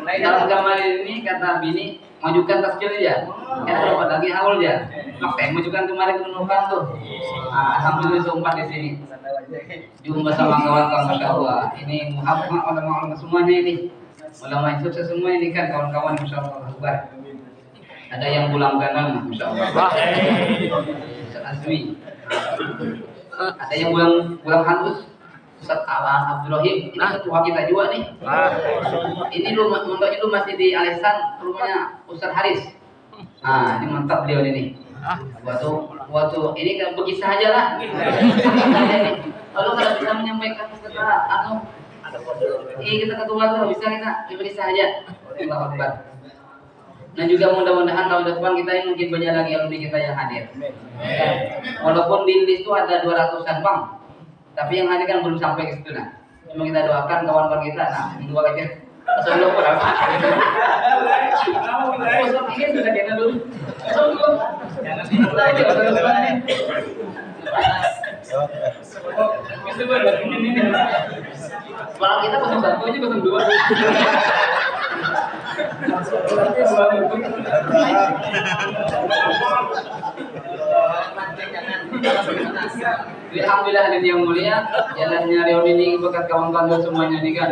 Dalam kamar ini kata bini majukan tas kecil ya, dapat lagi haul ya. Oke, majukan kemarin menemukan tuh. Alhamdulillah sempat di sini. Jumpa sama kawan-kawan Masya Allah. Ini ulama-ulama semuanya ini. Ulama yang sukses semua ini kan kawan-kawan Masya Allah. Ada yang pulang kanan Masya Allah. Asmi. Ada yang pulang halus. Ustaz Abdurrahim, ini ketua kita juga nih. Ini mondoknya lu masih di Alisan, rumahnya Ustaz Haris. Ini mantap beliau ini. Waktu ini kan berkisah aja lah. Lalu kalau bisa menyampaikan kata kita ketua tuh bisa kita berkisah aja. Allahu Akbar. Dan juga mudah-mudahan tahun depan kita ini mungkin banyak lagi alumni kita yang hadir. Walaupun di list itu ada 200-an bang. Tapi yang hadir kan belum sampai ke situ nah. Cuma kita doakan kawan-kawan kita, nah dua aja. Sebelum berapa? Besok ini sudah kena dulu. Jangan dimulai aja. Sekarang kita pasang satu aja pasang dua. Alhamdulillah hadirin yang mulia, jalannya reuni ini berkat kawan-kawan semuanya nih kan.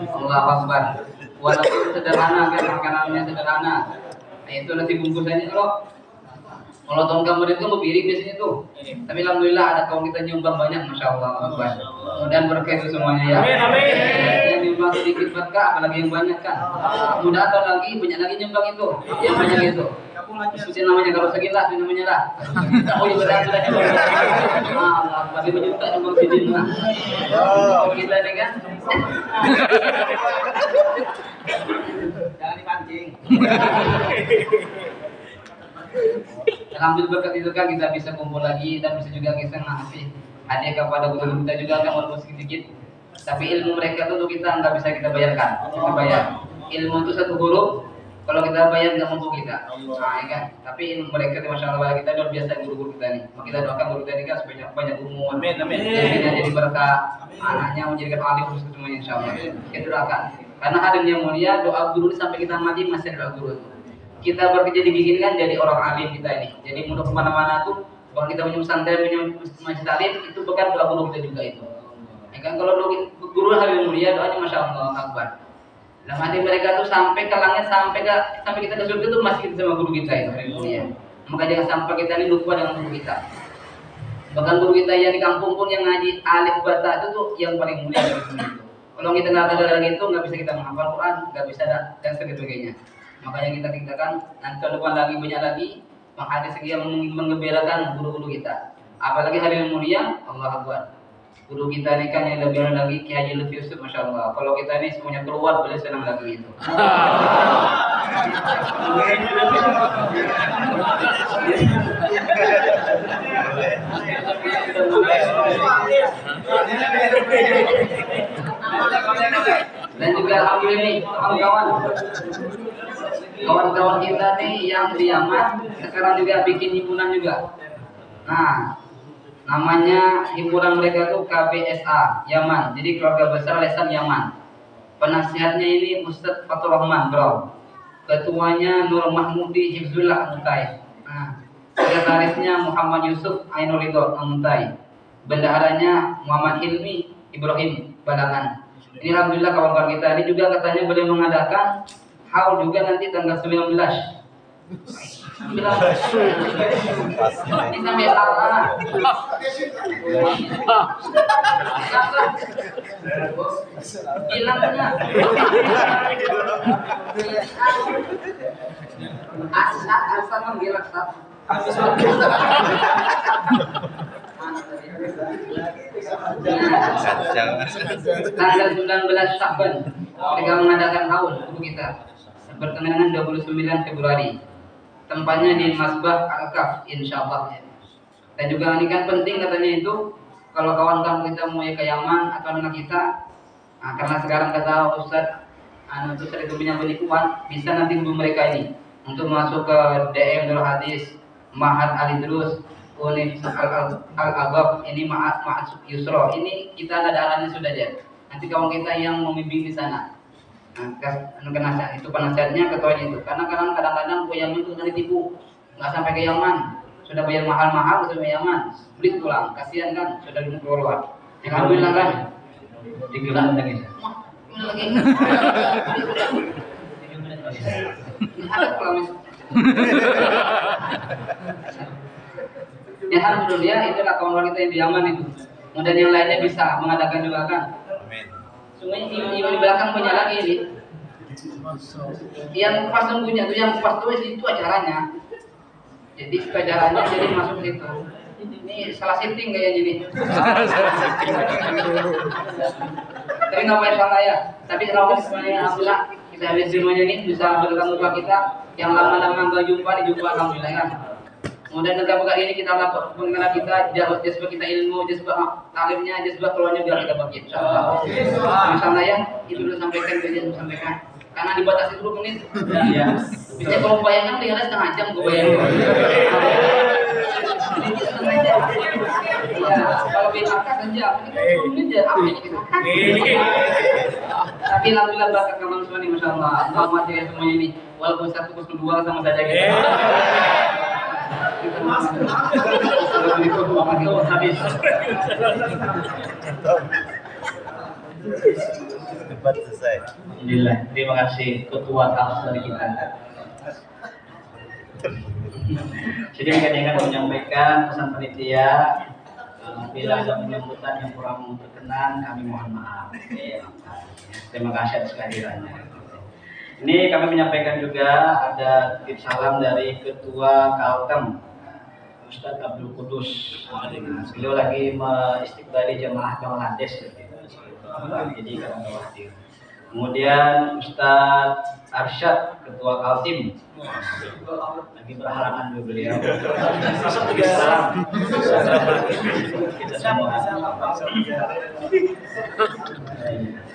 Allahu Akbar. Walaupun sederhana kan makanannya sederhana. Nah itu nanti bungkusannya kalau tahun kemarin itu mau piring biasanya tuh. Tapi alhamdulillah ada kawan kita nyumbang banyak, Masya Allah. Akbar. Mudah berkah itu semuanya ya. Amin amin. Yang nyumbang sedikit berkah, apalagi yang banyak kan. Mudah atau lagi banyak lagi nyumbang itu, yang banyak itu. Seperti namanya kalau segilas namanya lah. Oh iya benar sudah nyumbang. Allah, bagi berjuta nyumbang sidin lah. Kita nih kan. Jangan dipancing. Alhamdulillah berkat itu kan kita bisa kumpul lagi dan bisa juga kita ngasih hadiah kepada guru kita juga kan walaupun sedikit. Tapi ilmu mereka itu untuk kita nggak bisa kita bayarkan. Kita bayar. Ilmu itu satu huruf. Kalau kita bayar nggak mampu kita. Nah, ya kan. Tapi ilmu mereka itu Masya Allah kita luar biasa guru-guru kita nih. Maka kita doakan guru kita ini kan sebanyak banyak ilmu. Amin amin. Jadi berkah anaknya menjadikan alim khusus semuanya Insya Allah. Kita doakan. Karena hadirnya mulia doa guru sampai kita mati masih doa guru itu. Kita bekerja di begini kan jadi orang alim kita ini. Jadi mudah kemana-mana tuh kalau kita punya pesantren, punya masjid alim itu bukan doa guru kita juga itu. Ya kan kalau guru hari mulia doanya Masya Allah Akbar. Dalam hati mereka tuh sampai ke langit sampai kita ke surga tuh masih sama guru kita itu hari mulia. Maka jangan sampai kita ini lupa dengan guru kita. Bahkan guru kita yang di kampung pun yang ngaji alif bata itu tuh yang paling mulia dari dunia itu. Kalau kita nggak ada lagi itu nggak bisa kita menghafal Quran, nggak bisa dan sebagainya. Makanya kita tinggalkan nanti tahun depan lagi banyak lagi menghadiri segi yang mengembirakan guru-guru kita. Apalagi hari yang mulia, Allah Akbar. Guru kita ini kan yang lebih lagi Kiai Haji Lutfi Yusuf, Masya Allah. Kalau kita ini semuanya keluar, boleh senang lagi itu. Dan juga alhamdulillah nih kawan-kawan kita nih yang di Yaman sekarang juga bikin himpunan juga. Nah, namanya himpunan mereka tuh KBSA Yaman. Jadi keluarga besar Lesan Yaman. Penasihatnya ini Ustadz Fatur Rahman, bro. Ketuanya Nur Mahmudi Hifzullah Mutai. Nah, sekretarisnya Muhammad Yusuf Ainul Ridho Mutai. Bendaharanya Muhammad Hilmi Ibrahim Balangan. Ini alhamdulillah kawan-kawan kita ini juga katanya boleh mengadakan haul juga nanti tanggal 19. Ini sampai salah. Hilangnya. Asal menggilat satu. Tanggal 19 Sya'ban mereka mengadakan haul untuk kita bertemu dengan 29 Februari. Tempatnya di Masbah Al-Kaf insyaallah. Dan juga ini kan penting katanya itu kalau kawan-kawan kita mau ke Yaman atau anak kita, nah, karena sekarang kata Ustaz Ustaz itu punya penipuan, bisa nanti guru mereka ini untuk masuk ke DM Darul Hadis, Ma'had Al-Idrus, Unif Al-Agab, ini Ma'had Yusro. Ini kita ada arahannya sudah ya. Nanti kawan kita yang membimbing di sana. Nasihat itu penasihatnya ketuanya itu, karena kadang-kadang ke Yaman itu nanti tipu, nggak sampai ke Yaman, sudah bayar mahal-mahal sampai Yaman, beli pulang, kasihan kan, sudah keluar. Yang kamu bilang kan, digelar lagi. Lagi. Ada pulang. Ya alhamdulillah itulah kawan-kawan kita yang di Yaman itu. Kemudian yang lainnya bisa mengadakan juga kan. Semuanya di belakang punya lagi ini. Yang pas punya tuh, yang pas tuh itu acaranya. Jadi acaranya jadi masuk situ. Ini salah setting kayaknya ini. Tapi nggak masalah ya. Tapi kalau semuanya alhamdulillah kita lihat semuanya ini bisa bertemu muka kita. Yang lama-lama nggak jumpa dijumpa alhamdulillah kan. Kemudian negara ini kita lakukan mengenal kita, jazbah kita ilmu, jazbah alimnya, jazbah keluarnya biar kita bagi. Misalnya ya, itu sudah sampaikan, saya sampaikan. Karena dibatasi 10 menit. Iya. Bisa kalau bayangkan tinggal setengah jam gue bayangin. Iya, kalau BHK sejam, ini 10 menit aja, apa yang kita makan? Tapi alhamdulillah berkat kawan semua nih, masya Allah. Selamat ya semuanya ini. Walaupun 1-2 sama saja kita. Cepat selesai. Alhamdulillah, terima kasih ketua kampus dari kita. Jadi kami akan menyampaikan pesan panitia. Bila ada penyambutan yang kurang berkenan, kami mohon maaf. Terima kasih atas kehadirannya. Ini kami menyampaikan juga ada titip salam dari Ketua Kaltem, Ustadz Abdul Kudus. Beliau lagi mengistiqbali jemaah Bangladesh, jadi kadang hadir. Kemudian Ustadz Arsyad, Ketua Kaltim, lagi berhalangan juga beliau.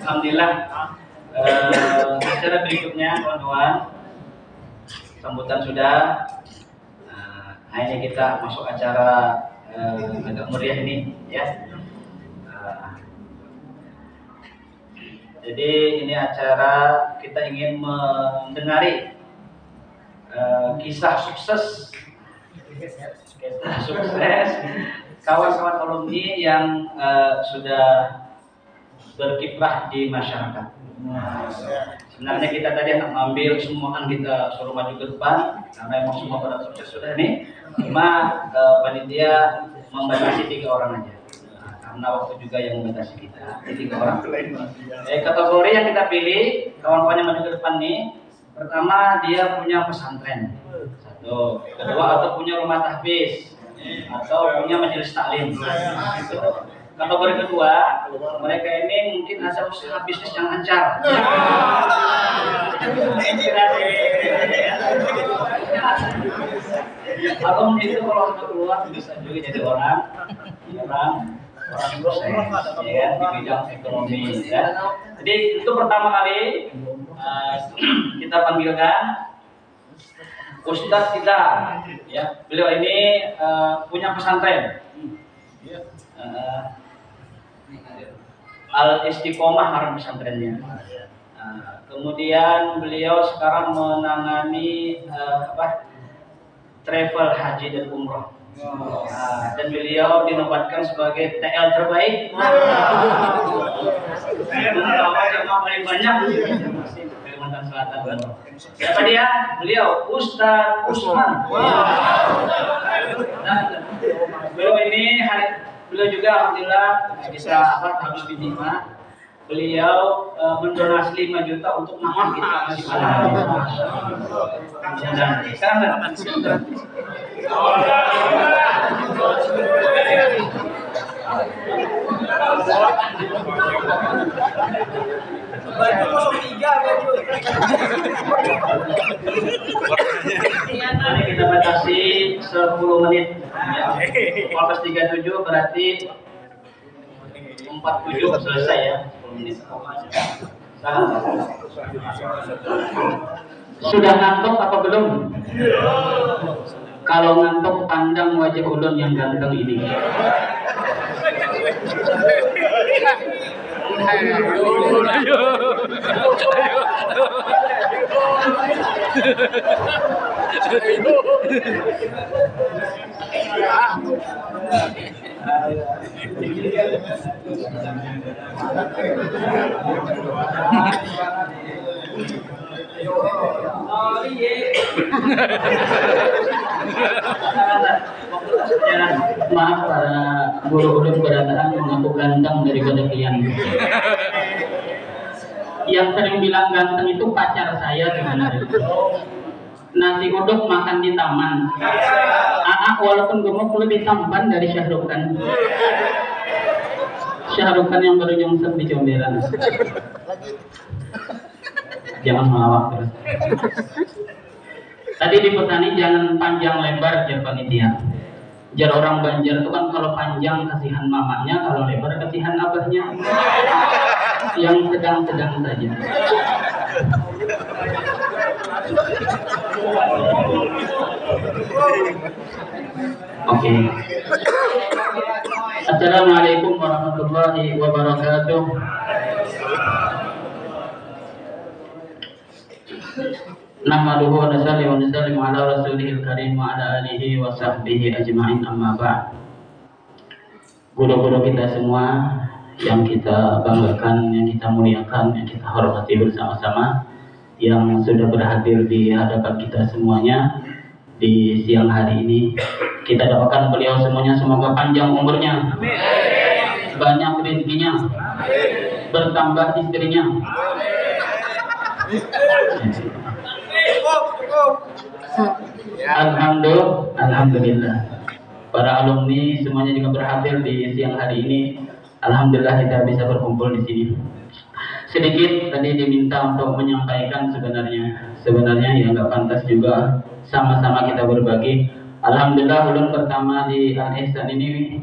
Alhamdulillah. Acara berikutnya kawan-kawan, sambutan sudah. Nah ini kita masuk acara agak meriah ini ya. Jadi ini acara kita ingin mendengari kisah sukses kawan-kawan alumni yang sudah berkiprah di masyarakat. Sebenarnya kita tadi akan mengambil semua kita suruh maju ke depan karena emang semua pada sukses sudah nih. Cuma panitia membatasi 3 orang aja. Karena waktu juga yang membatasi kita 3 orang. Kategori yang kita pilih kawan-kawan yang maju ke depan nih, pertama dia punya pesantren, 1. Kedua atau punya rumah tahfiz, atau punya majelis taklim. Kategori kedua, mereka ini mungkin ada usaha bisnis yang lancar. Atau mungkin itu kalau sudah keluar bisa juga jadi orang sukses ya, di bidang ekonomi ya. Jadi itu pertama kali kita panggilkan Ustadz kita ya. Beliau ini punya pesantren. Al-Istiqomah nama pesantrennya. Kemudian beliau sekarang menangani travel haji dan umroh. Dan beliau dinobatkan sebagai TL terbaik. Yang paling banyak Kalimantan Selatan. Siapa dia? Beliau Ustadz Usman. Beliau ini beliau juga alhamdulillah bisa habis bidima. Beliau mendonasi 5 juta untuk nama kita masih ada. Sekarang Nanti kita batasi 10 menit. Kalau 37 berarti 47 selesai ya. 10 menit. Sudah ngantuk apa belum? Kalau ngantuk pandang wajah ulun yang ganteng ini. Maaf para guru-guru keberadaan mengaku ganteng daripada kalian. Yang sering bilang ganteng itu pacar saya sebenarnya. Nasi uduk makan di taman. Walaupun gemuk lebih tampan dari Syahrukh Khan. Syahrukh Khan yang baru nyungsep di comberan. Jangan melawak terus. Tadi dipesani jangan panjang lebar jar panitia. Jar orang Banjar itu kan kalau panjang kasihan mamanya, kalau lebar kasihan abahnya. Yang sedang-sedang saja. Oke. Assalamualaikum warahmatullahi wabarakatuh. Nahmaduhu wa nusallimu wa nusallimu ala rasulihil karim wa ala alihi wa sahbihi ajma'in, amma ba'd. Guru-guru kita semua yang kita banggakan, yang kita muliakan, yang kita hormati bersama-sama, yang sudah berhadir di hadapan kita semuanya di siang hari ini, kita doakan beliau semuanya semoga panjang umurnya, banyak rezekinya, bertambah istrinya. Alhamdulillah. Para alumni semuanya juga berhadir di siang hari ini. Alhamdulillah kita bisa berkumpul di sini. Sedikit tadi diminta untuk menyampaikan sebenarnya ya nggak pantas juga sama-sama kita berbagi. Alhamdulillah ulun pertama di Al-Ihsan ini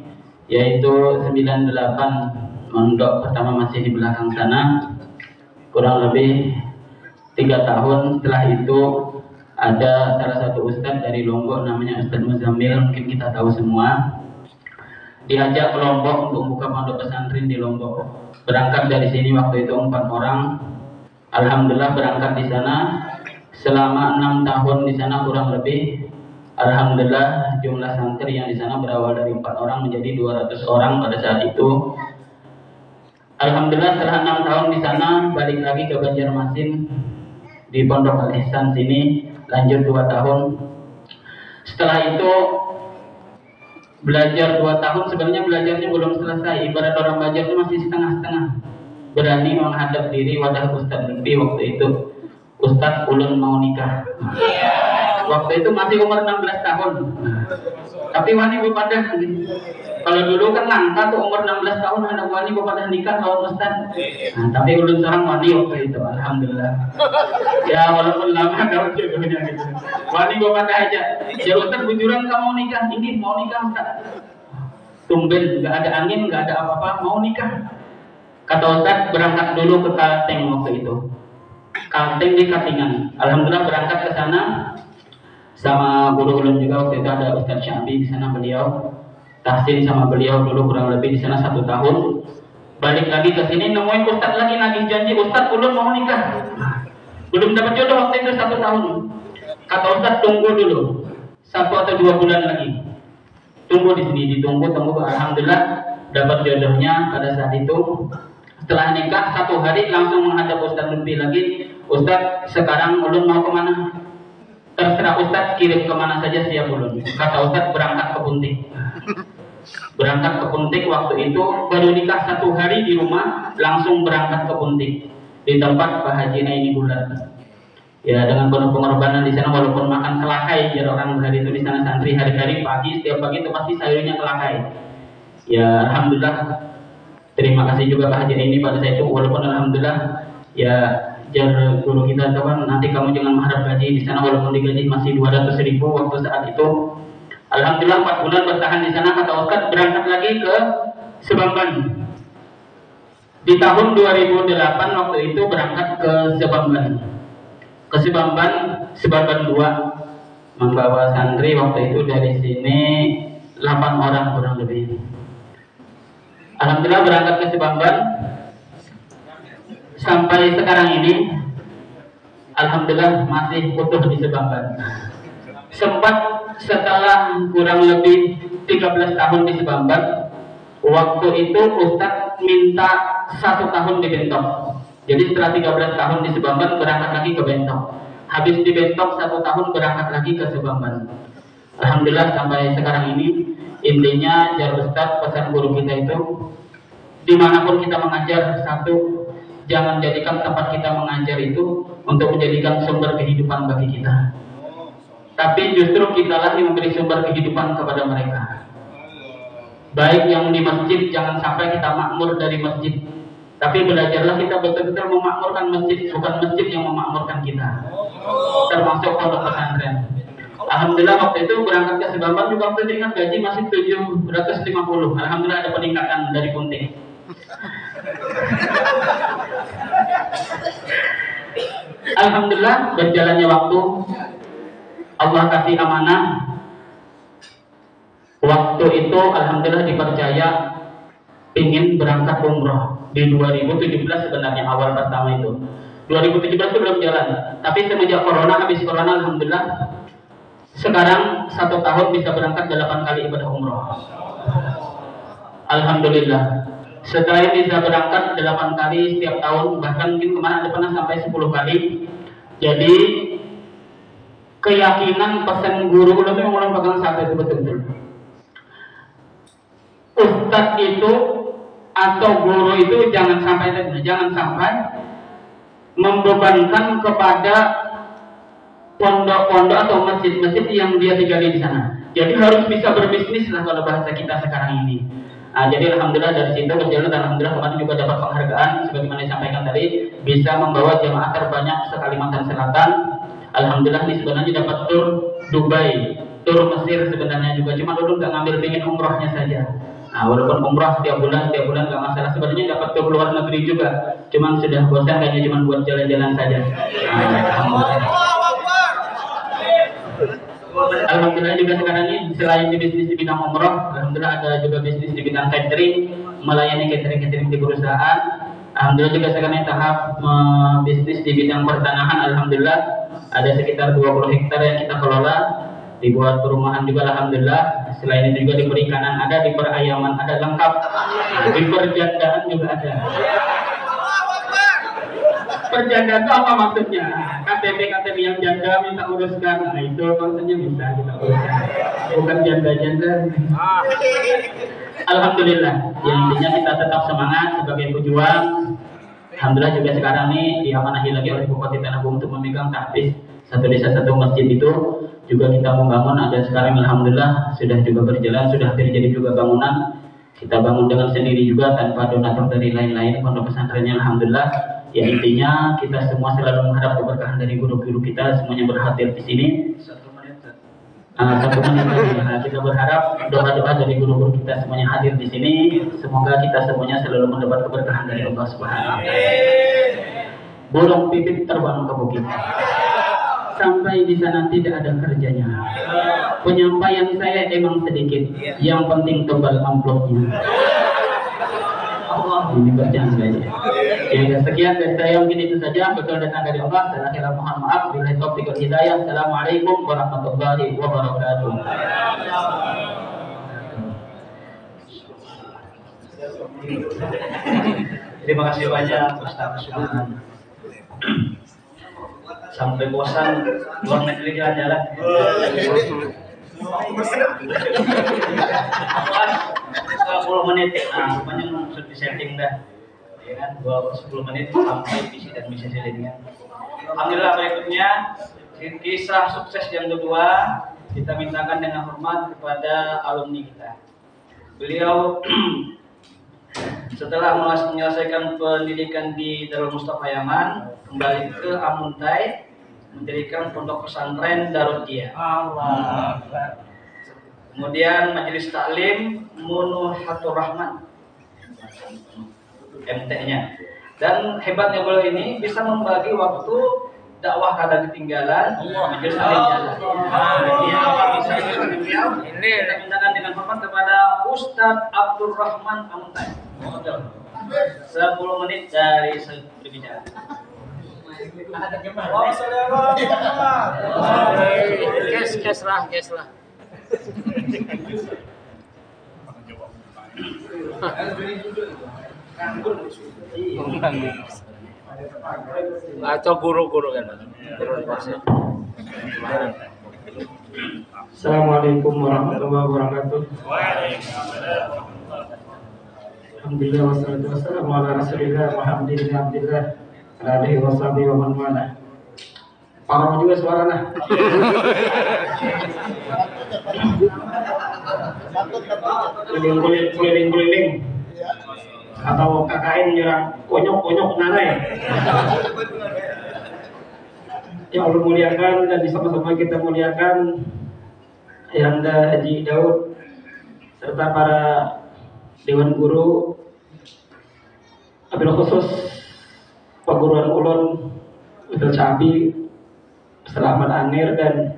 yaitu 98, mondok pertama masih di belakang sana, kurang lebih 3 tahun. Setelah itu ada salah satu ustadz dari Lombok namanya Ustadz Muzammil, mungkin kita tahu semua. Diajak ke Lombok untuk buka pondok pesantren di Lombok. Berangkat dari sini waktu itu 4 orang. Alhamdulillah berangkat di sana selama 6 tahun di sana kurang lebih. Alhamdulillah jumlah santri yang di sana berawal dari 4 orang menjadi 200 orang pada saat itu. Alhamdulillah setelah 6 tahun di sana balik lagi ke Banjarmasin di Pondok Al-Ihsan sini, lanjut 2 tahun. Setelah itu belajar 2 tahun, sebenarnya belajarnya belum selesai. Ibarat orang belajar itu masih setengah-setengah. Berani menghadap diri wadah Ustadz Lutfi waktu itu. Ustadz ulun mau nikah. Waktu itu masih umur 16 tahun. Tapi wani bepadah. Kalau dulu kan langka tuh umur 16 tahun ada wani bepadah nikah lawan Ustadz. Nah, tapi ulun seorang wani waktu itu, alhamdulillah. Ya walaupun lama daun jodohnya gitu. Wani bepadah aja. Ya Ustadz bujuran kamu mau nikah? Ini mau nikah Ustadz. Tumben, nggak ada angin, nggak ada apa-apa, mau nikah. Kata Ustadz berangkat dulu ke Kalteng waktu itu. Kalteng di Katingan. Alhamdulillah berangkat ke sana sama guru ulun juga waktu itu ada Ustadz Syabi di sana, beliau tahsin sama beliau dulu kurang lebih di sana 1 tahun. Balik lagi ke sini nemuin Ustadz lagi nagih janji, Ustadz ulun mau nikah. Belum dapat jodoh waktu itu 1 tahun. Kata Ustadz tunggu dulu 1 atau 2 bulan lagi. Tunggu di sini, ditunggu. Alhamdulillah dapat jodohnya pada saat itu. Setelah nikah 1 hari langsung menghadap Ustadz Lutfi lagi. Ustadz sekarang ulun mau kemana? Terserah Ustadz kirim kemana saja siap ulun. Kata Ustadz berangkat ke Puntik. Berangkat ke Puntik waktu itu baru nikah 1 hari di rumah langsung berangkat ke Puntik di tempat Pak Haji Naini Bulat. Ya dengan penuh pengorbanan di sana walaupun makan kelakai ya orang hari itu di sana santri hari-hari pagi setiap pagi itu pasti sayurnya kelakai. Ya alhamdulillah terima kasih juga Pak Haji Naini pada saat itu walaupun alhamdulillah ya jar guru kita kawan nanti kamu jangan mengharap gaji di sana walaupun digaji masih 200.000 waktu saat itu. Alhamdulillah 4 bulan bertahan di sana. Kata Ustadz berangkat lagi ke Sebamban. Di tahun 2008 waktu itu berangkat ke Sebamban. Ke Sebamban 2 membawa santri waktu itu dari sini 8 orang kurang lebih. Alhamdulillah berangkat ke Sebamban sampai sekarang ini. alhamdulillah masih utuh di Sebamban. Sempat setelah kurang lebih 13 tahun di Sebamban, waktu itu Ustadz minta 1 tahun di Bentok. Jadi setelah 13 tahun di Sebamban berangkat lagi ke Bentok. Habis di Bentok 1 tahun berangkat lagi ke Sebamban. Alhamdulillah sampai sekarang ini, intinya jar Ustadz pesan guru kita itu, dimanapun kita mengajar, satu, jangan jadikan tempat kita mengajar itu untuk menjadikan sumber kehidupan bagi kita, tapi justru kitalah yang memberi sumber kehidupan kepada mereka. Baik yang di masjid, jangan sampai kita makmur dari masjid, tapi belajarlah kita betul-betul memakmurkan masjid, bukan masjid yang memakmurkan kita, termasuk pondok pesantren. Alhamdulillah waktu itu berangkat ke Sebamban juga waktu itu ingat gaji masih 750. Alhamdulillah ada peningkatan dari Punting. Alhamdulillah berjalannya waktu, Allah kasih amanah. Waktu itu alhamdulillah dipercaya ingin berangkat umroh di 2017 sebenarnya awal pertama itu. 2017 itu belum jalan, tapi semenjak corona, habis corona alhamdulillah sekarang 1 tahun bisa berangkat 8 kali ibadah umroh. Alhamdulillah. Setelah bisa berangkat 8 kali setiap tahun, bahkan mungkin kemarin ada pernah sampai 10 kali. Jadi keyakinan pesan guru lebih mengulang pegang satu itu betul-betul. Ustadz itu atau guru itu jangan sampai membebankan kepada pondok-pondok atau masjid-masjid yang dia tinggali di sana. Jadi harus bisa berbisnis lah kalau bahasa kita sekarang ini. Jadi alhamdulillah dari situ berjalan dan alhamdulillah kemarin juga dapat penghargaan sebagaimana disampaikan tadi, bisa membawa jemaah terbanyak se-Kalimantan Selatan. Alhamdulillah ini sebenarnya dapat tur Dubai, tur Mesir sebenarnya juga, cuma dulu nggak ngambil pengen umrohnya saja. Walaupun umroh setiap bulan nggak masalah, sebenarnya dapat tur luar negeri juga, cuman sudah bosan kayaknya cuma buat jalan-jalan saja. Alhamdulillah juga sekarang ini selain di bisnis di bidang umroh, alhamdulillah ada juga bisnis di bidang catering, melayani catering di perusahaan. Alhamdulillah juga sekarang ini tahap bisnis di bidang pertanahan. Alhamdulillah ada sekitar 20 hektar yang kita kelola, dibuat perumahan juga alhamdulillah. Selain itu juga di perikanan ada, di perayaman ada, lengkap. Di perjandaan juga ada. Perjanda itu apa maksudnya? KTP yang janda minta uruskan, itu maksudnya bisa kita uruskan, bukan janda-janda. Alhamdulillah, yang intinya kita tetap semangat sebagai pejuang. Alhamdulillah juga sekarang ini diamanahi lagi oleh Bupati Tanah Abang untuk memegang tahfiz satu desa satu masjid itu juga kita membangun. Ada sekarang alhamdulillah sudah juga berjalan, sudah terjadi juga bangunan. Kita bangun dengan sendiri juga tanpa donatur dari lain-lain pondok pesantrennya alhamdulillah. Ya intinya kita semua selalu mengharap keberkahan dari guru-guru kita semuanya berhadir di sini. 1 menit lagi. Kita berharap doa-doa dari guru-guru kita semuanya hadir di sini. Semoga kita semuanya selalu mendapat keberkahan dari Allah Subhanahu wa taala. Burung pipit terbang ke bukit. Sampai di sana tidak ada kerjanya. Penyampaian saya emang sedikit, yang penting tebal amplopnya. Ini bercanda ya. Ya sekian dari saya, mungkin itu saja. Betul datang dari Allah. Saya kira mohon maaf. Bila taufiq wal hidayah. Assalamualaikum warahmatullahi wabarakatuh. Terima kasih banyak Ustaz Subhan. Sampai bosan luar negeri jalan-jalan. 10 menit, rupanya maksud di setting dah, ya kan? 10 menit sampai visi dan misi selingan. Alhamdulillah berikutnya kisah sukses yang kedua kita mintakan dengan hormat kepada alumni kita. Beliau setelah menyelesaikan pendidikan di Darul Mustafa Yaman, kembali ke Amuntai mendirikan pondok pesantren Darul Dia. Kemudian majelis taklim Munuhatur Rahman MT-nya. Dan hebatnya beliau ini bisa membagi waktu dakwah kadang ketinggalan, majelis taklim jalan. Ini kita mintakan dengan hormat kepada Ustadz Abdul Rahman Amuntai. 10 menit dari berbicara. Kes lah. Atau guru-guru kan. Assalamualaikum warahmatullahi wabarakatuh. Alhamdulillah wassalatu wassalamu ala rasulillah alhamdulillah ala alihi washabihi wa man wala. Parah juga suaranya. Keliling-keliling atau KKN nyerang konyok-konyok narai. Ya Allah muliakan dan sama-sama kita muliakan Ayahanda Haji Daud serta para Dewan Guru, wabil khusus perguruan ulun Ustaz Syafi, Ustaz Ahmad Anir dan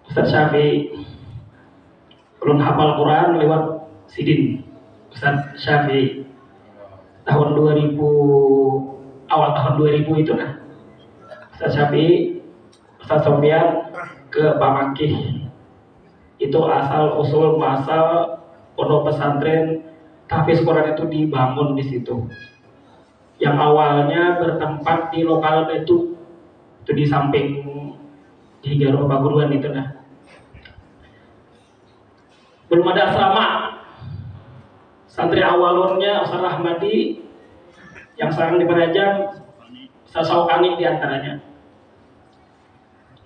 Ustaz Syafi. Ulun hafal Quran lewat Sidin Ustaz Syafi tahun 2000, awal tahun 2000 itu nah. Ustaz Syafi, Ustaz Sofian ke Pamangkih. Itu asal usul muasal pondok pesantren tahfiz Quran itu dibangun di situ. Yang awalnya bertempat di lokal itu di samping di Garo Paguruan itu nah. Belum ada asrama. Santri awalunnya Ustaz Rahmadi yang sekarang di Penajam, Ustaz Saukani di antaranya.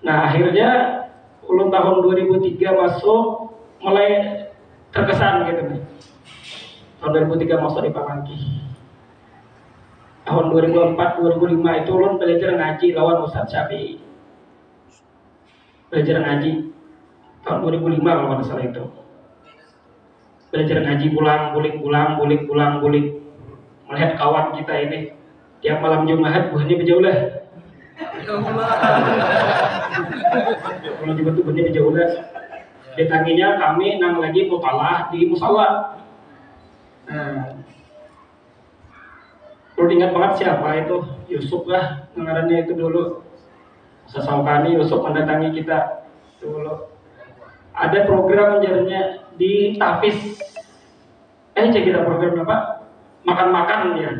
Nah akhirnya ulun tahun 2003 masuk mulai terkesan gitu nih. Tahun 2003 masuk di Pamangkih. Tahun 2004-2005 itu ulun belajar ngaji lawan Ustaz Syafi'i. Belajar ngaji tahun 2005 kalau nggak salah itu. Belajar ngaji pulang, melihat kawan kita ini tiap malam Jumat buahnya berjaulah. Kalau Jumat itu buahnya berjaulah. Ditanginya kami nang lagi mutalah di musola. Perlu ingat banget siapa itu, Yusuf lah ngarannya itu dulu. Sesaukani Yusuf mendatangi kita dulu. Ada program jadinya di tahfiz. Cek kita program apa? Makan-makan ya.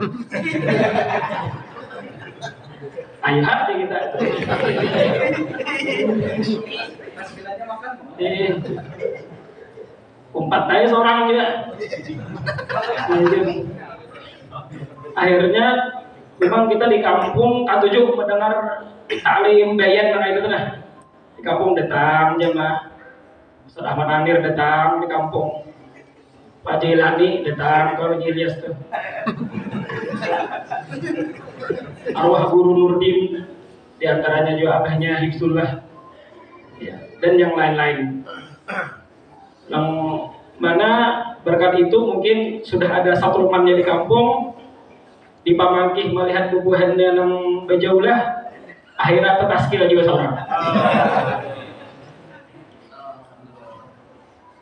Ayo hati kita itu. Umpat aja seorang juga. Akhirnya memang kita di kampung K7 mendengar taklim bayan yang itu nah. Di kampung datang jemaah Ustaz Ahmad Anir datang di kampung, Pak Jailani datang kalau Jilias tuh, arwah Guru Nurdin diantaranya juga abahnya Hifzullah ya, dan yang lain-lain. Yang mana berkat itu mungkin sudah ada satu temannya di kampung di Pamangkih melihat bubuhannya yang bejaulah, akhirnya petaskil juga seorang.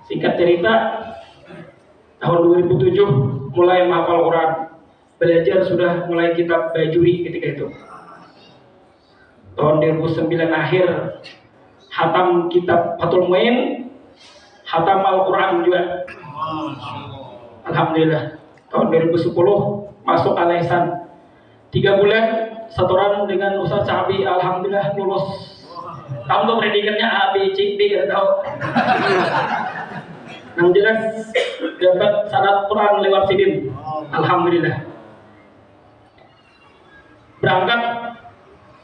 Singkat cerita, tahun 2007 mulai menghafal Quran, belajar sudah mulai kitab Bajuri ketika itu. Tahun 2009 akhir hatam kitab Fathul Muin, hatam Al-Quran juga. Alhamdulillah. Tahun 2010 masuk Al-Ihsan. 3 bulan setoran dengan Ustaz Syafi, alhamdulillah lulus. Tahu tuh predikannya A, B, C, D, gak tahu. Yang jelas dapat sanad Quran lewat Sidin. Alhamdulillah. Berangkat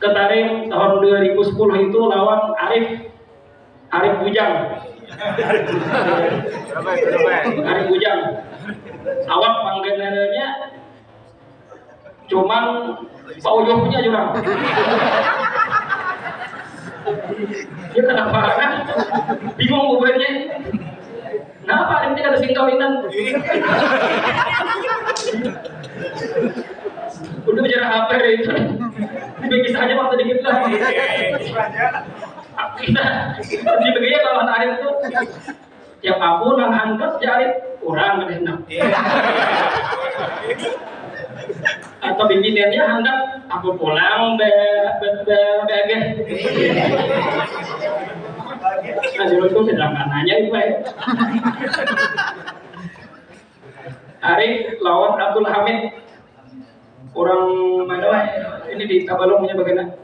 ke Tarim tahun 2010 itu lawan Arif Bujang. Arif Bujang. Awak panggilannya cuman Pak Ujo punya jurang. Dia kenapa kan? Bingung bubuhannya. Kenapa ini ada sing kawinan? Udah bicara apa itu? Dibagi saja waktu dikit lah. Kita dibagi lawan Arif itu. Tiap aku nang hantas jadi orang gede nak. atau pimpinannya hendak aku pulang bagah. Nah, dulu itu sedang nanya itu ya. Arif lawan Abdul Hamid, orang mana lah? Ini di Tabalong punya bagaimana?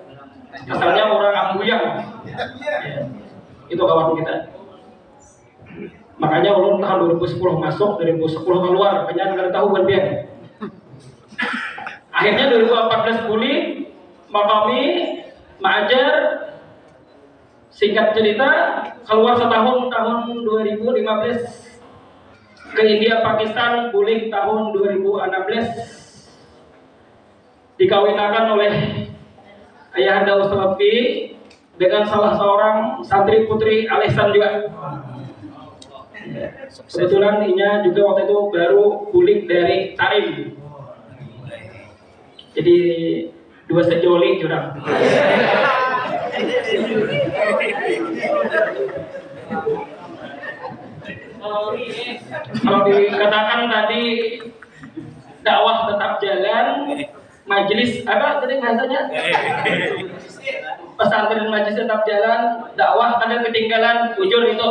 Asalnya orang Ambuyang. Ya, itu kawan kita. Makanya ulun tahun 2010 masuk, 2010 keluar, banyak nggak tahu kan dia. Akhirnya 2014 pulih, Makami, Ma'ajar, singkat cerita keluar setahun tahun 2015 ke India Pakistan, pulih tahun 2016 dikawinkan oleh Ayahanda Ustaz Lutfi dengan salah seorang santri putri Alihsan juga. Kebetulan Inya juga waktu itu baru pulih dari Tarim. Jadi dua sejoli jurang. Kalau dikatakan tadi dakwah tetap jalan, majelis apa tadi bahasanya? Pesantren majelis tetap jalan, dakwah ada ketinggalan, jujur itu.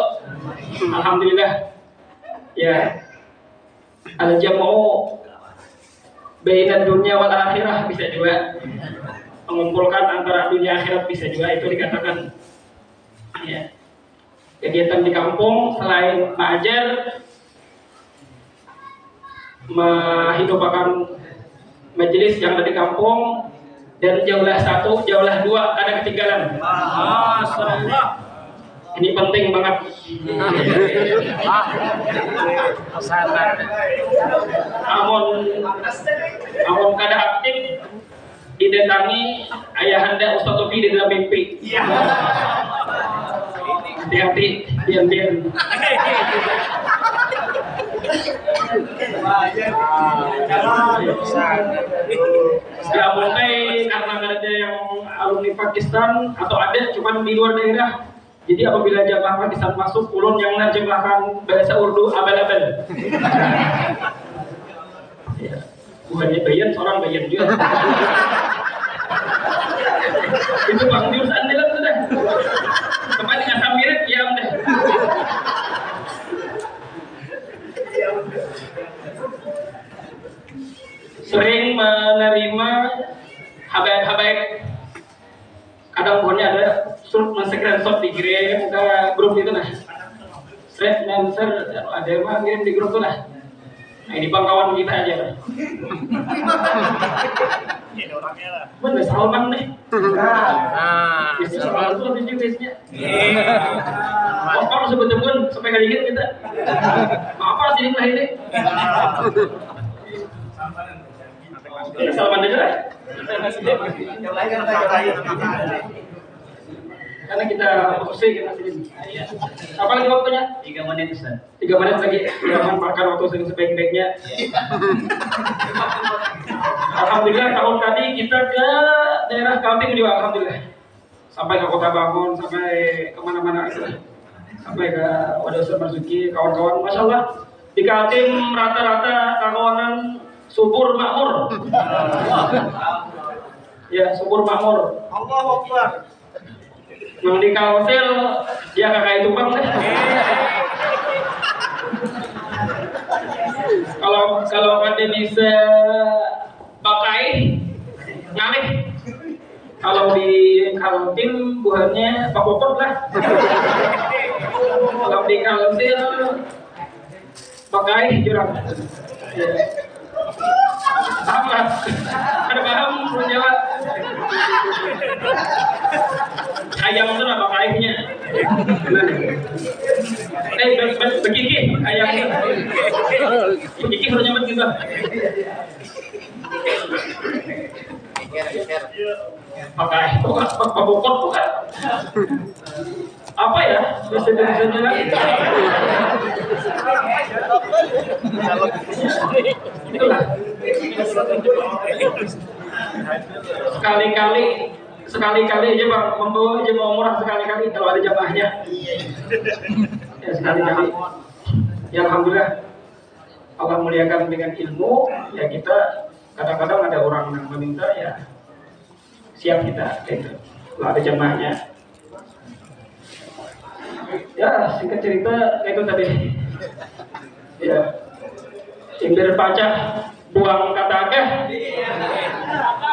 Alhamdulillah. Ya. Al-jam'u baina dunia wal akhirah bisa juga mengumpulkan antara dunia akhirat bisa juga itu dikatakan. Ya. Kegiatan di kampung selain mengajar menghidupkan majelis yang ada di kampung dan jauhlah satu, jauhlah dua ada ketinggalan. Masyaallah. Ini penting banget. Amun kada aktif didatangi Ayahanda Ustaz Lutfi di dalam mimpi. Hati-hati, diam-diam. Ya mulai karena ada yang alumni Pakistan atau ada cuman di luar daerah. Jadi apabila jamaah Pakistan masuk, ulun yang nerjemahkan bahasa Urdu abal-abal. Ya, bukannya bayan, seorang bayan juga. Itu bang jurusan dalam sudah. Kembali asam mirip ya udah. Sering menerima habaib-habaib. Kadang pokoknya ada screenshot dikirim ke grup itu nah. Straight answer ada yang mah kirim di grup itu lah. Nah ini kawan kita aja lah. Ini orangnya lah. Bener Salman nih. Nah, itu Salman itu lebih jenisnya. Kalau sebetulnya sampai kali ini kita. Apa sih lah ini? Salman aja lah. Karena kita fokusnya kita sini. Apa lagi waktunya? 3 menit Ustaz. 3 menit lagi. Kita manfaatkan waktu sini sebaik-baiknya. Alhamdulillah tahun tadi kita ke daerah Kaltim juga alhamdulillah. Sampai ke Kota Bangun, sampai kemana-mana sampai ke Wadah Ustaz Marzuki, kawan-kawan. Masya Allah di Kaltim rata-rata kawanan subur makmur. Ya subur makmur. Allahu Akbar. Yang di Kalsel ya kakak itu bang kalau ada bisa pakai ngalih kalau di Kaltim buahnya pakopot lah kalau di Kalsel pakai jurang ya. Paham lah ada paham menjawab ayam itu apa kainnya? Begini ayam itu. Begini harus nyaman juga. Pakai bukan, pokok bukan. Apa ya? Bisa lagi. Itulah. Sekali-kali aja bang, membawa jemaah umrah sekali-kali kalau ada jamaahnya. Ya sekali-kali. Ya alhamdulillah, Allah muliakan dengan ilmu. Ya kita kadang-kadang ada orang yang meminta, ya siap kita gitu. Kalau ada jamaahnya, ya singkat cerita itu tadi, ya sindir pacah buang kata akeh,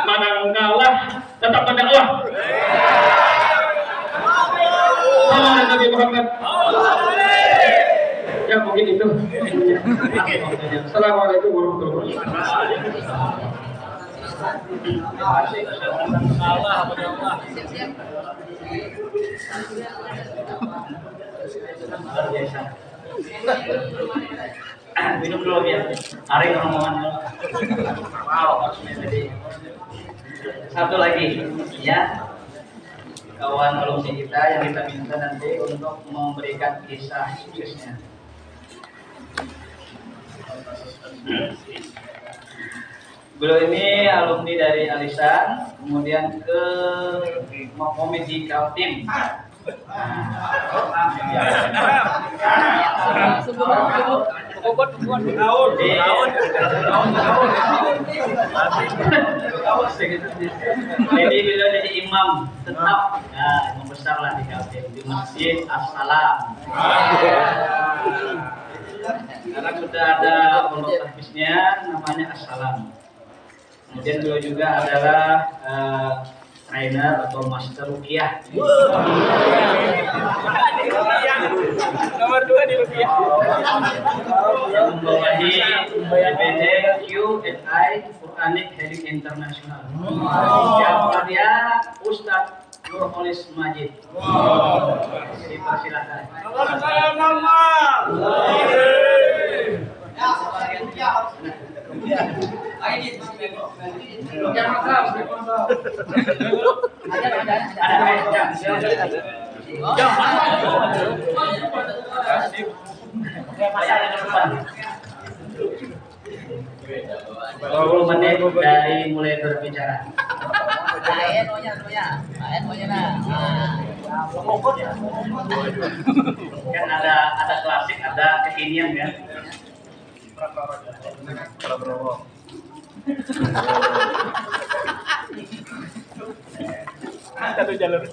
manang kalah tetap berdakwah. Salam Nabi Muhammad. Ya mungkin itu. Assalamualaikum warahmatullahi wabarakatuh. Luar biasa. Minum dulu ya. Tarik rombongan dulu. Wow, maksudnya tadi. Satu lagi, ya. Kawan alumni kita yang kita minta nanti untuk memberikan kisah suksesnya. Beliau ini alumni dari Alisan, kemudian ke Komedi Kaltim. Jadi beliau jadi imam tetap, imam besar lah di Kaltim, di Masjid As-Salam. Sekarang sudah ada pondok tahfiznya, namanya As-Salam. Kemudian beliau juga adalah trainer atau master ruqyah. Nomor 2 di rupiah. Membawahi BPD Q&I Quranic Hearing International. Siapa dia? Ustadz Nurholis Majid. Dipersilakan. Pukul menit dari mulai berbicara. Kan ada klasik, ada kekinian kan. Satu jalur.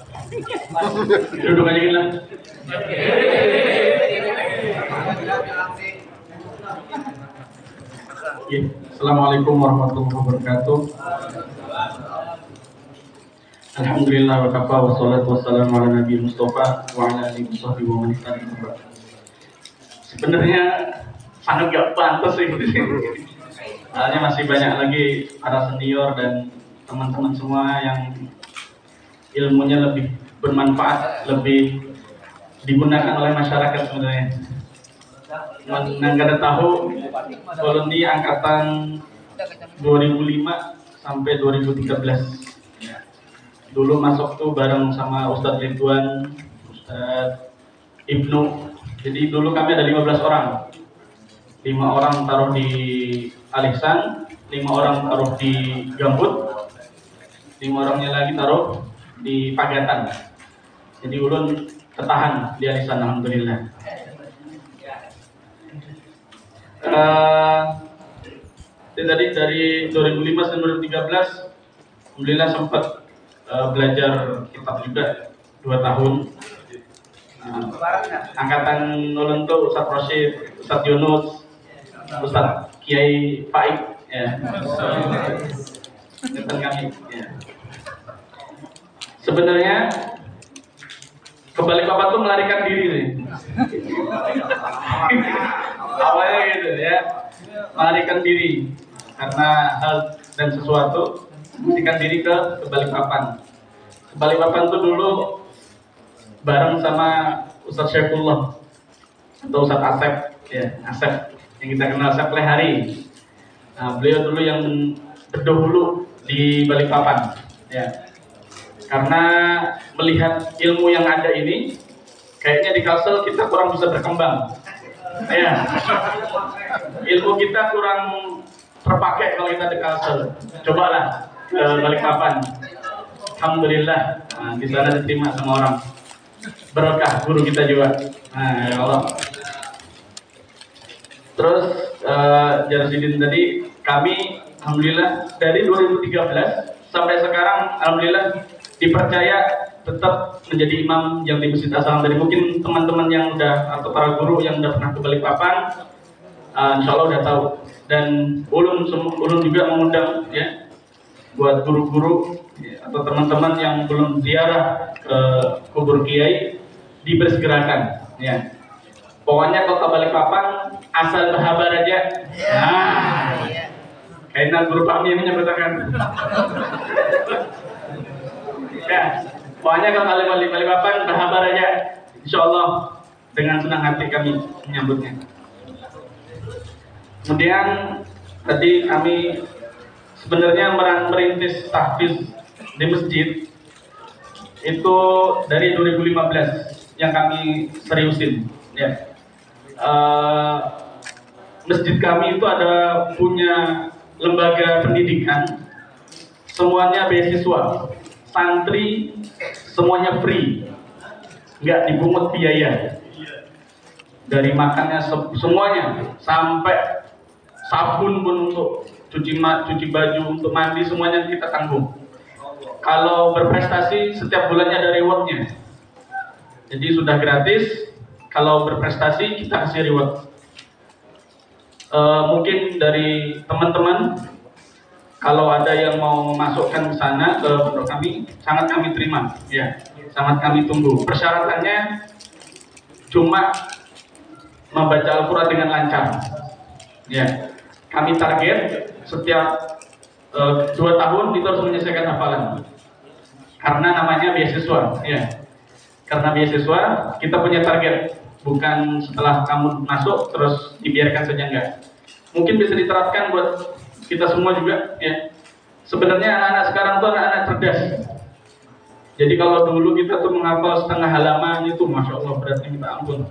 Duduk aja gila. Assalamualaikum warahmatullahi wabarakatuh. Alhamdulillah wa kafa wa salatu wassalamu ala nabi Mustafa wa ala alihi washabbihi wa man ittaba. Sebenarnya sangat gak pantas sih. Soalnya masih banyak lagi para senior dan teman-teman semua yang ilmunya lebih bermanfaat, lebih digunakan oleh masyarakat sebenarnya. Yang kada tahu, koloni angkatan 2005 sampai 2013. Dulu masuk tuh bareng sama Ustadz Ridwan, Ustadz Ibnu. Jadi dulu kami ada 15 orang. 5 orang taruh di Alisan, 5 orang taruh di Gambut, 5 orangnya lagi taruh di Pagatan. Jadi ulun tertahan di Alisan, alhamdulillah. Tadi dari 2005 sampai 2013, alhamdulillah sempat belajar kitab juga 2 tahun. Angkatan ulun tuh Ustadz Rosyid, Ustadz Yunus, Ustadz Kiai Faik, ya. Angkatan kami. Ya. Sebenarnya kebalik papan tuh melarikan diri nih. Awalnya gitu ya, melarikan diri karena hal dan sesuatu, melarikan diri ke kebalik papan. Kebalik papan tuh dulu bareng sama Ustadz Syaifullah atau Ustadz Asep, ya Asep yang kita kenal Asep Lehari. Nah, beliau dulu yang berdahulu di Balikpapan, ya. Karena melihat ilmu yang ada ini, kayaknya di Kalsel kita kurang bisa berkembang. Ya, ilmu kita kurang terpakai kalau kita di Kalsel. Cobalah ke Balikpapan. Alhamdulillah, nah, di sana diterima sama orang. Berkah guru kita juga. Nah, ya Allah. Terus Jarsidin tadi, kami alhamdulillah dari 2013 sampai sekarang alhamdulillah dipercaya tetap menjadi imam yang di Masjid As-Salam. Dari mungkin teman-teman yang udah atau para guru yang udah pernah ke Balikpapan, insya Allah udah tahu. Dan ulun juga mengundang ya buat guru-guru ya, atau teman-teman yang belum ziarah ke kubur kiai dibersegerakan ya. Pokoknya kota Balikpapan asal berhabar aja. Nah, kayaknya guru Pak ini menyebutkan. Ya, pokoknya kalau Balikpapan berhabar aja, insya Allah dengan senang hati kami menyambutnya. Kemudian tadi kami sebenarnya merintis tahfiz di masjid itu dari 2015 yang kami seriusin. Ya. Masjid kami itu ada punya lembaga pendidikan, semuanya beasiswa, santri semuanya free, nggak dipungut biaya, dari makannya semuanya, sampai sabun pun untuk cuci baju, untuk mandi semuanya kita tanggung. Kalau berprestasi setiap bulannya ada rewardnya, jadi sudah gratis. Kalau berprestasi kita kasih reward. Mungkin dari teman-teman kalau ada yang mau masukkan ke sana ke pondok kami, sangat kami terima, ya, sangat kami tunggu. Persyaratannya cuma membaca Al-Quran dengan lancar, ya. Kami target setiap 2 tahun itu harus menyelesaikan hafalan, karena namanya beasiswa, ya. Karena beasiswa kita punya target, bukan setelah kamu masuk terus dibiarkan saja, enggak. Mungkin bisa diterapkan buat kita semua juga, ya. Sebenarnya anak-anak sekarang tuh anak-anak cerdas. Jadi kalau dulu kita tuh menghafal setengah halaman itu, masya Allah beratnya minta ampun.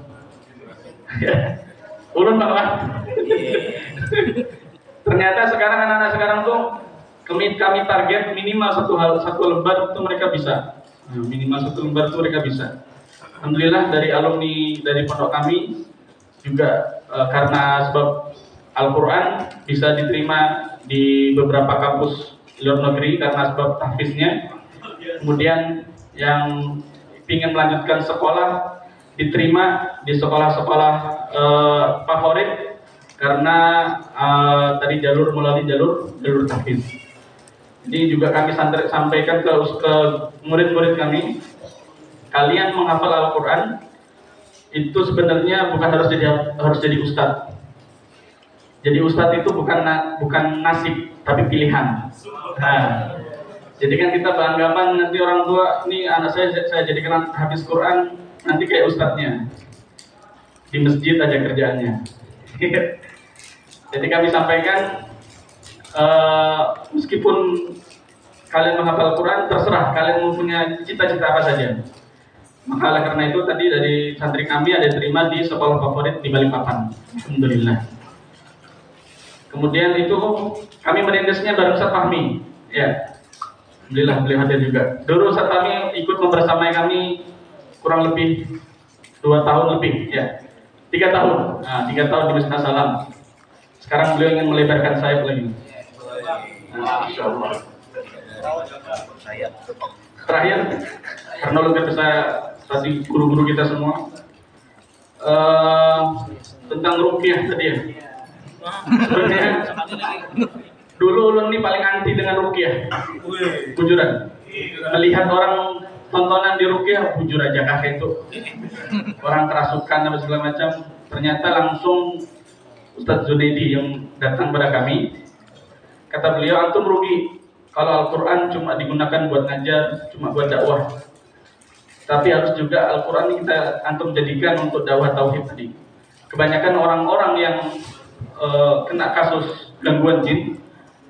Ulun banget. Ternyata sekarang anak-anak sekarang tuh kami target minimal satu lembar itu mereka bisa. Minimal 1 lembar itu mereka bisa. Alhamdulillah dari alumni dari pondok kami juga karena sebab Al-Quran bisa diterima di beberapa kampus luar negeri karena sebab tahfiznya. Kemudian yang ingin melanjutkan sekolah diterima di sekolah-sekolah favorit karena tadi melalui jalur tahfiz. Jadi juga kami sampaikan ke murid-murid kami, kalian menghafal Al-Quran itu sebenarnya bukan harus jadi ustadz. Jadi ustadz itu bukan nasib, tapi pilihan. Nah, jadi kan kita beranggapan nanti orang tua, nih anak saya jadikan hafiz Quran, nanti kayak ustadznya di masjid aja kerjaannya. Jadi kami sampaikan, meskipun kalian menghafal Quran, terserah kalian mempunyai cita-cita apa saja. Maka karena itu tadi dari santri kami ada terima di sekolah favorit di Balikpapan, alhamdulillah. Kemudian itu kami merintisnya bareng Ustaz Fahmi, ya, alhamdulillah beliau hadir juga. Dulu Ustaz Fahmi ikut membersamai kami kurang lebih 2 tahun lebih, ya, 3 tahun, 3 tahun di Masjid As-Salam. Sekarang beliau ingin melebarkan sayap lagi. Masya Allah. Terakhir, karena lebih bisa tadi guru-guru kita semua tentang ruqyah tadi ya. Sebenarnya dulu ulun ini paling anti dengan ruqyah, bujuran. Melihat orang tontonan di ruqyah, bujur aja kakek itu. Orang kerasukan dan segala macam. Ternyata langsung Ustadz Zunaidi yang datang pada kami, kata beliau, antum rugi kalau Al-Quran cuma digunakan buat ngajar, cuma buat dakwah. Tapi harus juga Al-Quran kita antum jadikan untuk dakwah tauhid tadi. Kebanyakan orang-orang yang kena kasus gangguan jin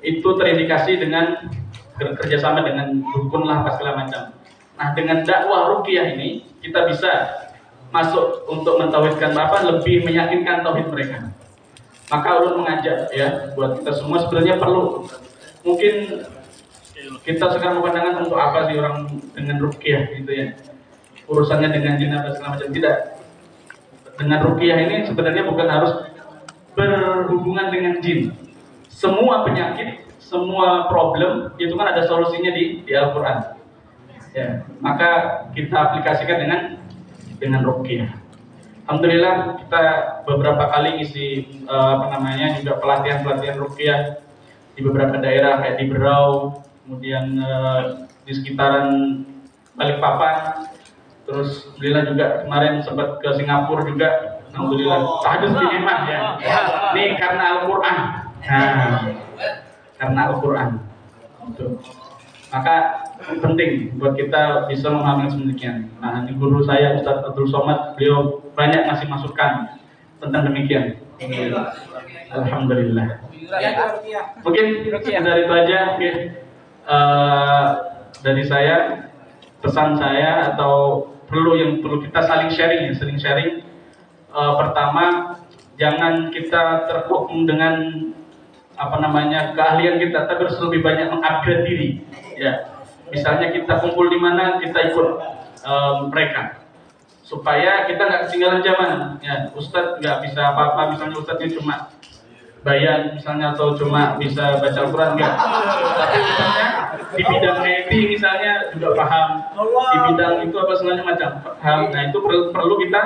itu terindikasi dengan kerjasama dengan dukun lah apa segala macam. Nah, dengan dakwah ruqyah ini kita bisa masuk untuk mentauhidkan lebih meyakinkan tauhid mereka. Maka ulun mengajak ya buat kita semua sebenarnya perlu, mungkin kita sekarang memandangkan untuk apa sih orang dengan ruqyah gitu ya, urusannya dengan jin apa segala macam. Tidak, dengan ruqyah ini sebenarnya bukan harus berhubungan dengan jin. Semua penyakit semua problem itu kan ada solusinya di Al-Quran. Ya, maka kita aplikasikan dengan ruqyah. Alhamdulillah kita beberapa kali isi juga pelatihan ruqyah di beberapa daerah kayak di Berau, kemudian di sekitaran Balikpapan. Terus alhamdulillah juga kemarin sempat ke Singapura juga. Alhamdulillah tahajud di Yemen ya. Ini karena Al-Quran. Nah, karena Al-Quran. Maka penting buat kita bisa memahami sedemikian. Nah, ini guru saya Ustaz Abdul Somad, beliau banyak ngasih masukan tentang demikian. Alhamdulillah. Mungkin dari itu aja. Dari saya, pesan saya atau perlu kita saling sharing. Pertama, jangan kita terhukum dengan keahlian kita, tapi harus lebih banyak mengupgrade diri. Ya, misalnya kita kumpul di mana, kita ikut mereka, supaya kita nggak ketinggalan zaman. Ya, Ustadz nggak bisa apa-apa, misalnya Ustadznya cuma bayan, misalnya atau cuma bisa baca Al-Quran, nggak. Tapi misalnya di bidang IT misalnya juga paham, di bidang itu apa semuanya macam paham. Nah, itu perlu kita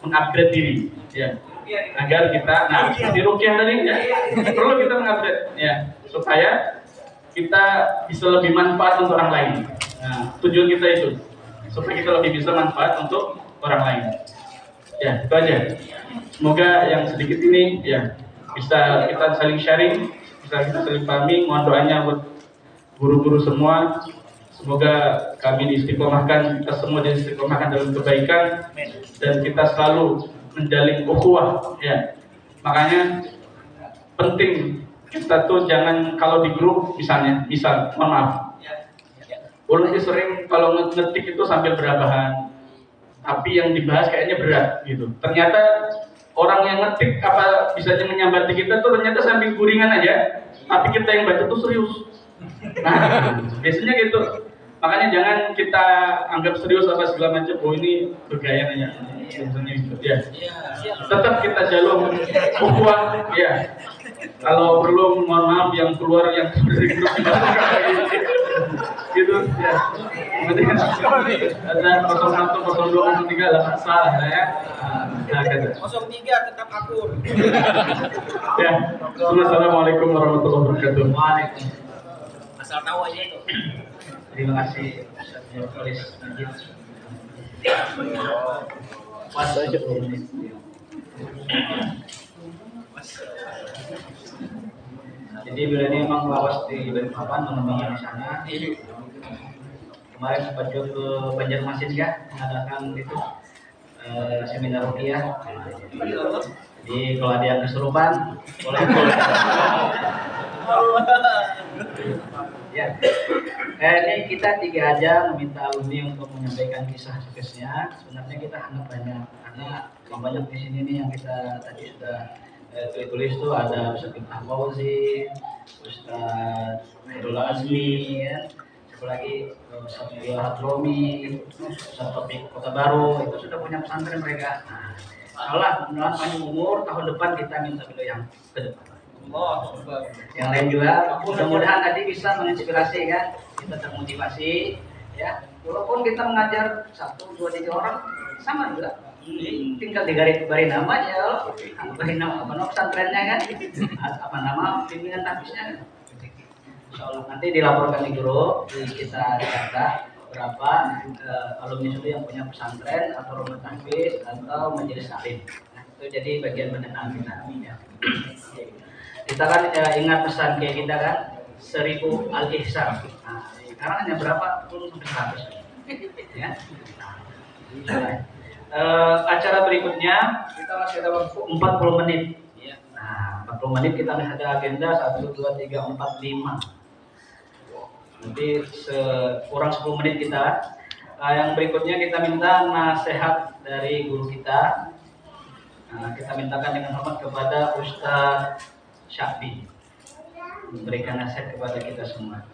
mengupgrade diri. Ya. Agar kita, di ruqyah tadi ya, perlu kita mengupgrade ya, supaya kita bisa lebih manfaat untuk orang lain. Nah, tujuan kita itu supaya kita lebih bisa manfaat untuk orang lain. Ya, itu aja. Semoga yang sedikit ini ya bisa kita saling sharing, bisa kita saling pahami. Mohon doanya buat guru-guru semua. Semoga kami diistiqomahkan, kita semua diistiqomahkan dalam kebaikan, dan kita selalu menjalin ukhuwah ya. Makanya penting kita tuh jangan kalau di grup mohon maaf, ulun itu sering kalau ngetik itu sambil berabahan, tapi yang dibahas kayaknya berat gitu. Ternyata orang yang ngetik apa bisanya menyambati kita tuh ternyata sambil guringan aja, tapi kita yang baca tuh serius. Nah, biasanya gitu. Makanya jangan kita anggap serius apa segala macam. Oh, ini bergaya aja. Biasanya gitu. Ya. Tetap kita jalur ukhuwah. Ya. Kalau perlu mohon maaf yang keluar yang dari grup gitu. Ya. Kemudian ada 01, 02, 03 lah salah ya. Nah, 03 tetap akur. Ya. Assalamualaikum warahmatullahi wabarakatuh. Waalaikumsalam. Asal tahu aja itu. Terima kasih Polis Najib. Jadi bila ini memang lawas di Balikpapan, teman-teman di sana. Kemarin sempat ke Banjarmasin ya, mengadakan itu seminar ruqyah. Jadi kalau ada yang kesurupan, boleh. Ya, ini kita 3 aja meminta alumni untuk menyampaikan kisah suksesnya. Sebenarnya kita anggap banyak, karena banyak di sini nih yang kita tadi sudah tulis tuh ada Ustaz Ibn Fauzi, Ustaz Abdul Azmi, ya. Satu lagi Ustaz Abdul Hatromi, Ustaz Topik Kota Baru, itu sudah punya pesantren mereka. Nah, Allah panjang umur, tahun depan kita minta beliau yang ke depan. Yang lain juga mudah-mudahan tadi bisa menginspirasi kan, kita termotivasi ya. Walaupun kita mengajar 1, 2, 3 orang sama juga, tinggal bari nama aja, bari nama apa pesantrennya kan, apa nama pimpinan tahfiznya kan. Insyaallah nanti dilaporkan di grup, kita data berapa alumni itu yang punya pesantren atau rumah tahfiz atau majelis taklim. Nah, itu jadi bagian pendanaan kita ya. Kita kan ingat pesan kayak kita kan 1000 al-ihsan. Nah, sekarang hanya berapa? Pun 100 ya. Acara berikutnya kita masih ada waktu 40 menit. Nah, 40 menit kita ada agenda 1, 2, 3, 4, 5. Nanti kurang 10 menit kita. Yang berikutnya kita minta nasihat dari guru kita. Nah, kita mintakan dengan hormat kepada Ustaz Syafi memberikan nasihat kepada kita semua.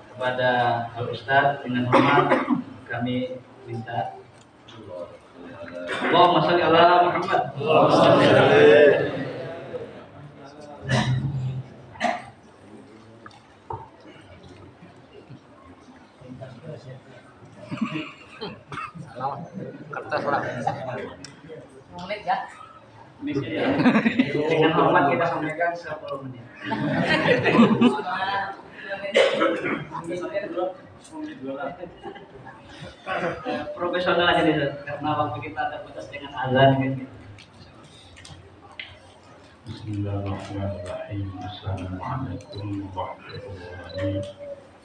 Kepada Al Ustaz dengan hormat kami minta. Allahumma shalli ala Muhammad. Kertas orang. Menit ya. Dengan hormat kita sampaikan 10 menit. Profesional aja nih, karena waktu kita terbatas dengan azan gitu. Bismillahirrahmanirrahim. Assalamualaikum warahmatullahi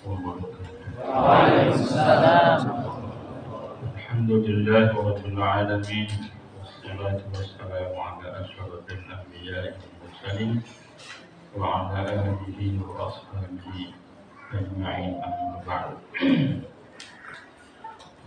wabarakatuh. Waalaikumsalam. Alhamdulillah rabbil alamin. Wassalatu wassalamu ala asyrafil anbiya'i wal mursalin wa ala alihi wa ashabihi ajma'in amma ba'd.